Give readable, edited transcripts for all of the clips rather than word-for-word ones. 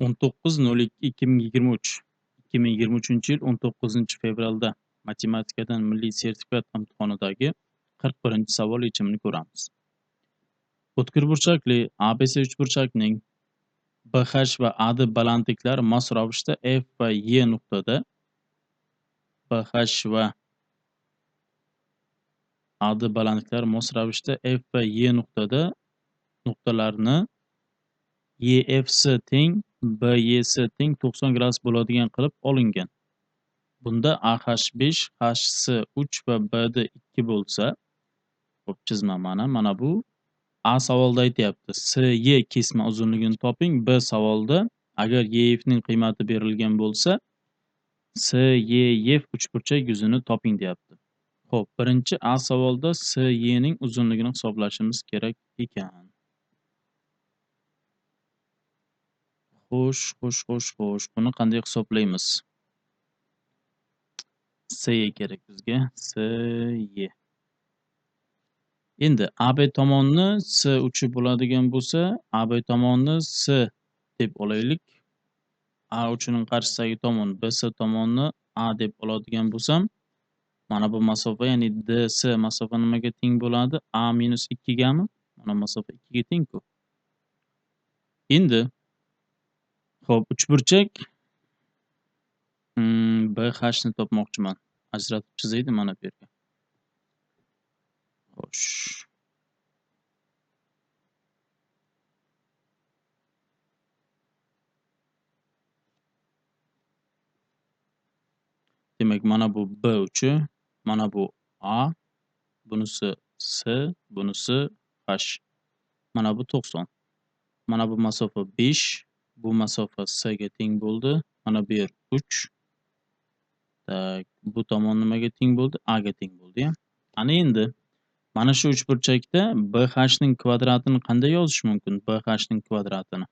19.02.2023 2023-yil 19-fevralda matematikadan milliy sertifikat imtihonidagi 41-savol yechimini ko'ramiz. O'tkir burchakli ABC uchburchakning BH va AD balandliklari mos ravishda F va Y nuqtada BH va AD balandliklari mos ravishda F va Y nuqtada nuqtalarni EFS teng BYS teng 90 gradus bo'ladigan qilib olingan. Bunda AH5, HC3 va BD 2 bo'lsa, xo'p chizmaman mana bu A savolda aytyapti. SY kesma uzunligini toping. B savolda agar YF ning qiymati berilgan bo'lsa, SYF uchburchak yuzini toping deyapti. Xo'p, birinchi A savolda SY ning uzunligini hisoblashimiz kerak ekan. Xo'sh. Buni qanday hisoblaymiz? SY kerak bizga. SY. Endi AB tomonni S3 bo'ladigan bo'lsa, AB tomonni S deb olaylik. A3 ning qarshisidagi tomon BS tomonni A deb oladigan bo'lsam, mana bu masofa, ya'ni DS masofa nimaga teng bo'ladi? A minus 2 gami? Mana masofa 2 ga teng-ku. Endi xo'p, uchburchak BH ni topmoqchiman. Ajratib chizaydi mana bu yerga. Xo'sh. Demak, mana bu B uchi, mana bu A, bunisi S, bunisi H. Mana bu 90. Mana bu masofa 5, bu masofa S ga teng bo'ldi. Mana bu yer 3. Tak, bu tomon nimaga teng bo'ldi? A ga teng bo'ldi, ya. Ana endi mana shu uchburchakda BH ning kvadratini qanday yozish mumkin? BH ning kvadratini.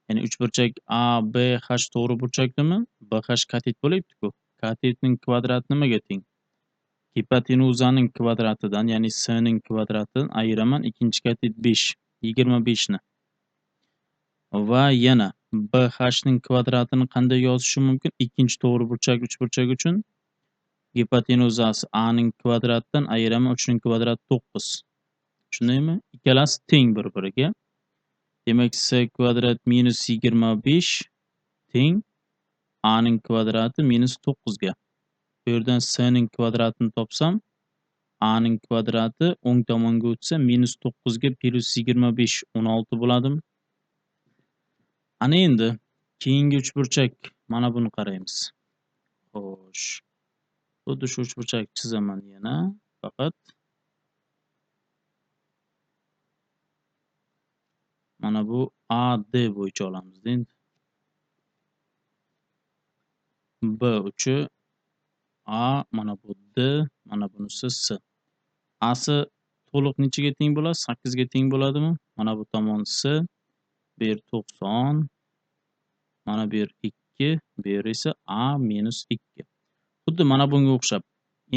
Ya'ni uchburchak ABH to'g'ri burchakdimi? BH katet bo'layapti-ku. Katetning kvadrati nimaga teng? Hipotenuzaning kvadratidan, ya'ni S ning kvadratidan ayiraman ikkinchi katet 5, 25 ni. Va yana BH ning kvadratini qanday yozishim mumkin? Ikkinchi to'g'ri burchak uchburchak uchun hipotenuzasi A ning kvadratidan ayiraman 3 ning kvadrati 9. Shundaymi? Ikkalasi teng bir-biriga. Demak, S kvadrat minus 25 teng A ning kvadrati minus 9 ga. Bu yerdan S ning kvadratini topsam, A ning kvadrati o'ng tomonga o'tsa minus 9 ga plus 25 16 bo'ladimi? Ana endi keyingi uchburchak mana buni qaraymiz. Xo'sh. Xuddi shu uchburchak chizaman yana, faqat mana bu AD bo'yicha olamiz endi. B uchi A, mana bu D, mana bunisi S. A'si to'liq nechaga teng bo'ladi? 8 ga teng bo'ladimi? Mana bu tomon S, bu yer 90, mana bu yer 2, bu yer esa A minus 2. Xuddi mana bunga o'xshab.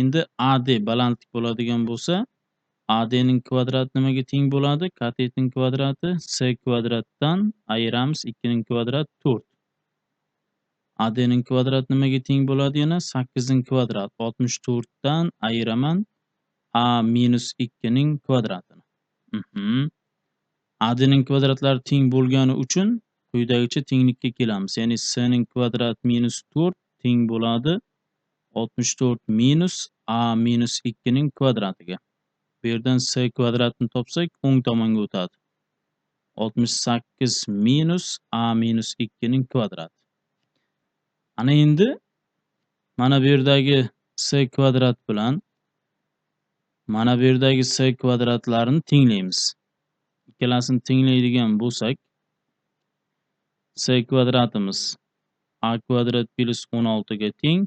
Endi AD balandlik bo'ladigan bo'lsa, AD ning kvadrati nimaga teng bo'ladi? Katetning kvadrati S kvadratdan ayiramiz 2 ning kvadrati 4. AD ning kvadrati nimaga teng bo'ladi yana? 8 ning kvadrati 64 dan ayiraman A minus 2 ning kvadratini. AD ning kvadratlari teng bo'lgani uchun quyidagicha tenglikka kelamiz. Ya'ni S ning kvadrat minus 4 teng bo'ladi 64 minus A minus 2 ning kvadratiga. Bu yerdan S kvadratini topsak, o'ng tomonga o'tadi. 68 minus A minus 2 ning kvadrati. Ana endi mana bu yerdagi S kvadrat bilan mana bu yerdagi S kvadratlarini tenglaymiz. Ikkalasini tenglaydigan bo'lsak, S kvadratimiz A kvadrat plus 16 ga teng.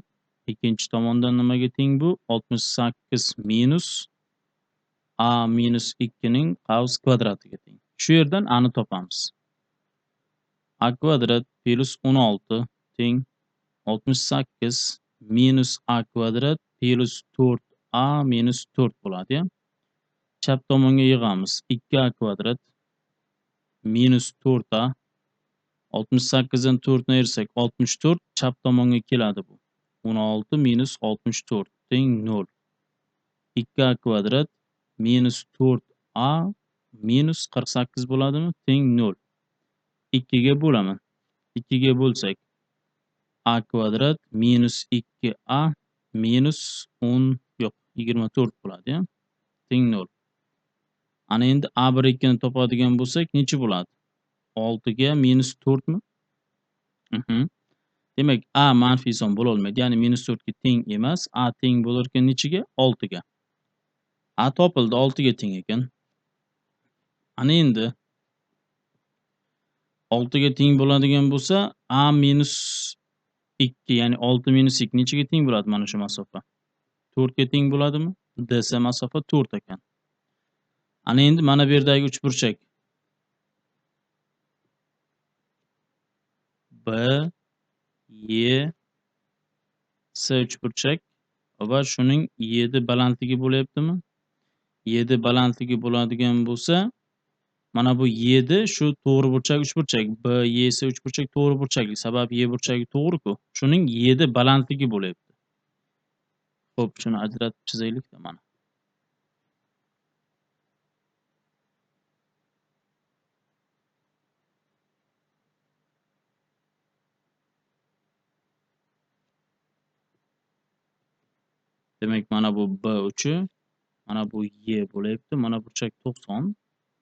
Ikkinchi tomondan nimaga teng bu? 68 minus A minus 2 ning qavs kvadratiga teng. Shu yerdan A ni topamiz. A kvadrat plus 16 teng 68 minus A kvadrat plus 4A minus 4 bo'ladi, ya. Chap tomonga yig'amiz. 2A kvadrat minus 4A 68 ni 4 ni ayirsak 64 chap tomonga keladi bu. 16 minus 64 teng 0. 2a kvadrat minus 4a minus 48 bo'ladimi? Teng 0. 2 ga bo'laman. 2 ga bo'lsak a kvadrat minus 2a minus 10 yo'q 24 bo'ladi, ya. Teng 0. Ana endi a1 2 ni topadigan bo'lsak necha bo'ladi? 6 ga minus 4 mi? Demak, a manfiy son bo'la olmaydi. Ya'ni minus 4 ga teng emas. A teng bo'lar ekan nechiga? 6 ga. A topildi, 6 ga teng ekan. Ana endi 6 ga teng bo'ladigan bo'lsa, a minus 2 ya'ni 6 minus 2 nechiga teng bo'ladi mana shu masofa? 4 ga teng bo'ladimi? DS masofa 4 ekan. Ana endi mana bu yerdagi uchburchak B, Y, S uchburchak va shuning 7 balandligi bo'lyaptimi? 7 balandligi bo'ladigan bo'lsa, mana bu 7 shu to'g'ri burchak uchburchak. B, Y, S uchburchak to'g'ri burchakli. Sababi Y burchagi to'g'ri-ku. Shuning 7 balandligi bo'lyapti. Xo'p, shuni ajratib chizaylik-da mana. Demak, mana bu B uchi, mana bu Y bo'lyapti. Mana burchak 90,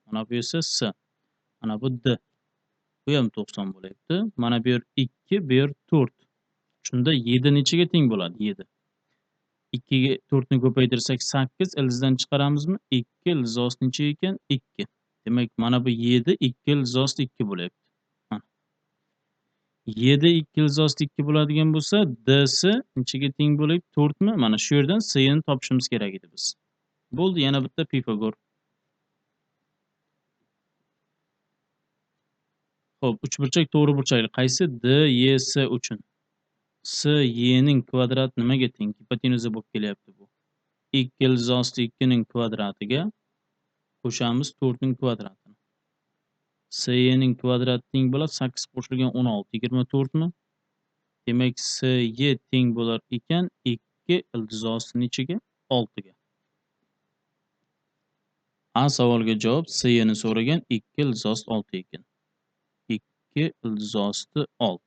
mana bu esa S. Mana bu D. Bu ham 90 bo'lyapti. Mana bu yer 2, bu yer 4. Shunda 7 nechiga teng bo'ladi? 7. 2 ga 4 ni ko'paytirsak 8, ildizdan chiqaramizmi? 2 ildizosi necha ekan? 2. Demak, mana bu 7 2 ildizosi 2 bo'lyapti. Mana. 7 2 ildizosi 2 bo'ladigan bo'lsa, DS nechaga teng bo'ladi? 4 mi? Mana shu yerdan S ni topishimiz kerak edi biz. Bo'ldi, yana bitta Pifagor. Xo'p, uchburchak to'g'ri burchakli qaysi? D, Y, S uchun. S, Y ning kvadrati nimaga teng? Gipotenuza bo'lib kelyapti bu. 2 ildizosi 2 ning kvadratiga qo'shamiz 4 ning kvadratini. S, Y ning kvadrati teng bo'ladi 8 qo'shilgan 16, 24 mi? Demak, S, Y teng bo'lar ekan 2 ildizosi nechiga? 6 ga. A savoliga javob S, Y ni so'ragan 2 ildizosi 6 ekan. 2 ildizosi 6.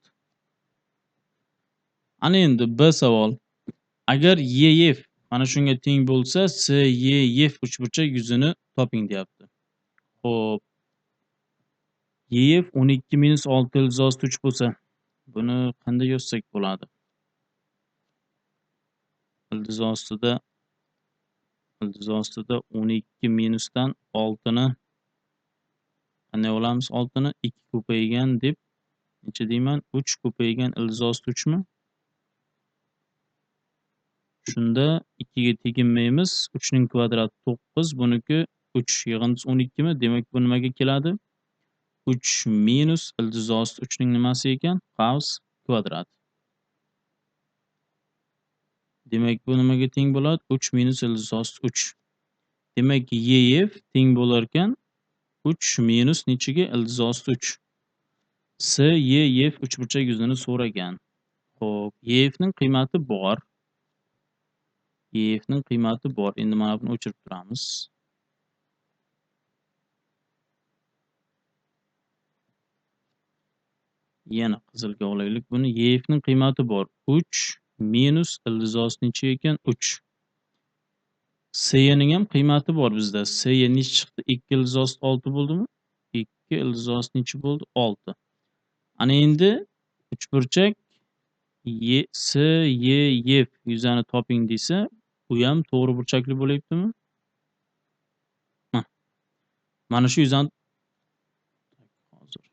Ana endi B savol. Agar YF mana shunga teng bo'lsa, SYF uchburchak yuzini toping deyapti. Xo'p. YF 12 minus 6 ildizosi 3 bo'lsa, buni qanday yozsak bo'ladi? Ildizosida 12 minusdan 6 ni qanday olamiz? 6 ni 2 ko'paygan deb necha deyman? 3 ko'paygan ildizosi 3 mi? Shunda 2 ga teginmaymiz. 3 ning kvadrati 9, buniki 3 yig'indisi 12 mi? Demak, bu nimaga keladi? 3 minus ildizosi 3 ning nimasi ekan? Qavs kvadrat. Demak, bu nimaga teng bo'ladi? 3 minus ildizosi 3. Demak, YF teng bo'lar ekan 3 minus nechiga? Ildizosi 3. SYF uchburchak yuzini so'ragan. Xo'p, YF ning qiymati bor. YF ning qiymati bor. Endi mana buni o'chirib turamiz. Yana qizilga olaylik buni. YF ning qiymati bor. 3 minus ildizosi necha ekan? 3. SY ning ham qiymati bor bizda. SY necha chiqdi? 2 ildizosi 6 bo'ldimi? 2 ildizosi necha bo'ldi? 6. Ana endi uchburchak SYF yuzani toping desa, u ham to'g'ri burchakli bo'lyaptimi? Mana shu yuzani hozir.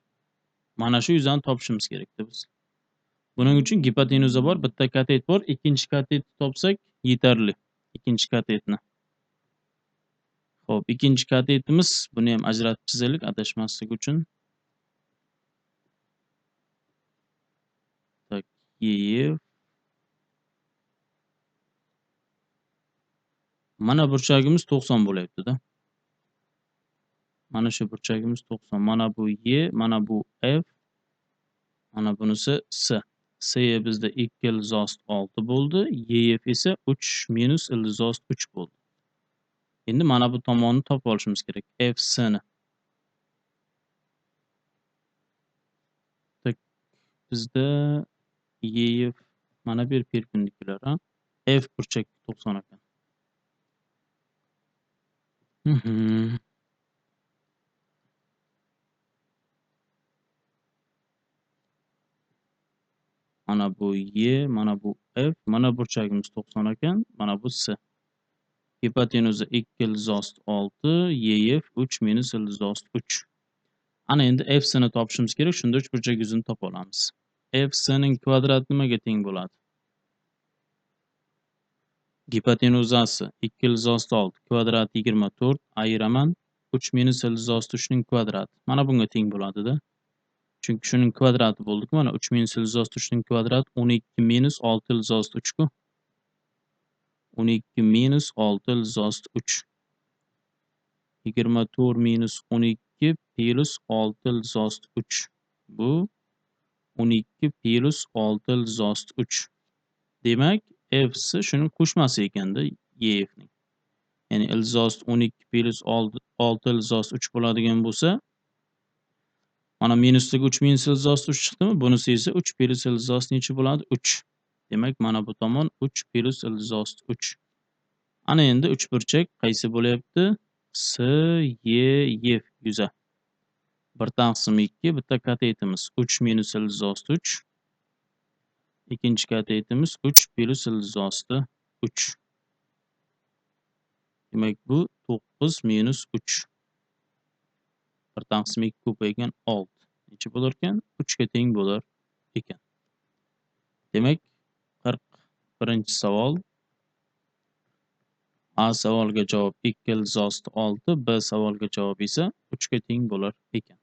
Mana shu yuzani topishimiz kerakda biz. Buning uchun gipotenuza bor, bitta katet bor. Ikkinchi katetni topsak yetarli. Ikkinchi katetni. Xo'p, ikkinchi katetimiz, buni ham ajratib chizaylik adashmaslik uchun. Tak, YF. Mana burchagimiz 90 bo'lyapti-da. Mana shu burchagimiz 90. Mana bu Y, mana bu F. Mana bunisi S. S bizda 2 ildizost 6 bo'ldi. YF esa 3 minus ildizost 3 bo'ldi. Endi mana bu tomonni topib olishimiz kerak. FC ni. Bizda YF mana bir perpendikulyar, ha? F burchak 90 ekan. Mana bu Y, mana bu F, mana burchagimiz 90 ekan, mana bu S. Hipotenuza 2 ildizost 6, YF 3 minus ildizost 3. Ana endi F'sini topishimiz kerak, shunda uchburchak yuzini topa olamiz. F'sining kvadrati nimaga teng bo'ladi? Hipotenuzasi 2 ildizost 6 kvadrat 24 ayiraman 3 minus ildizost 3 ning kvadrati. Mana bunga teng bo'ladi-da. Chunki shuning kvadrati bo'ldi-ku, mana 3 minus ildizost 3 ning kvadrati 12 minus 6 ildizost 3 ku. 12 minus 6 ildizost 3. 24 minus 12 plus 6 ildizost 3. Bu 12 plus 6 ildizost 3. Demak, F'si shuning qo'shmasi ekanda YF'ning. Ya'ni ildizost 12 plus 6 ildizost 3 bo'ladigan bo'lsa, mana minusdagi 3 minus ildizost 3 chiqdimi? Bunisi esa 3 plus ildizost necha bo'ladi? 3. Demak, mana bu tomon 3 plus ildizost 3. Ana endi uchburchak qaysi bo'lyapti? S, Y, F yuza. 1/2, bitta katetimiz 3 minus ildizost 3. İkinci katetimiz 3 plus ildizosti 3. Demak, bu 9 minus 3. 1/2 ko'paygan 6. Necha bo'lar ekan? 3 ga teng bo'lar ekan. Demak, 41-savol. A savoliga javob 2 ildizosti 6, B savoliga javob esa 3 ga teng bo'lar ekan.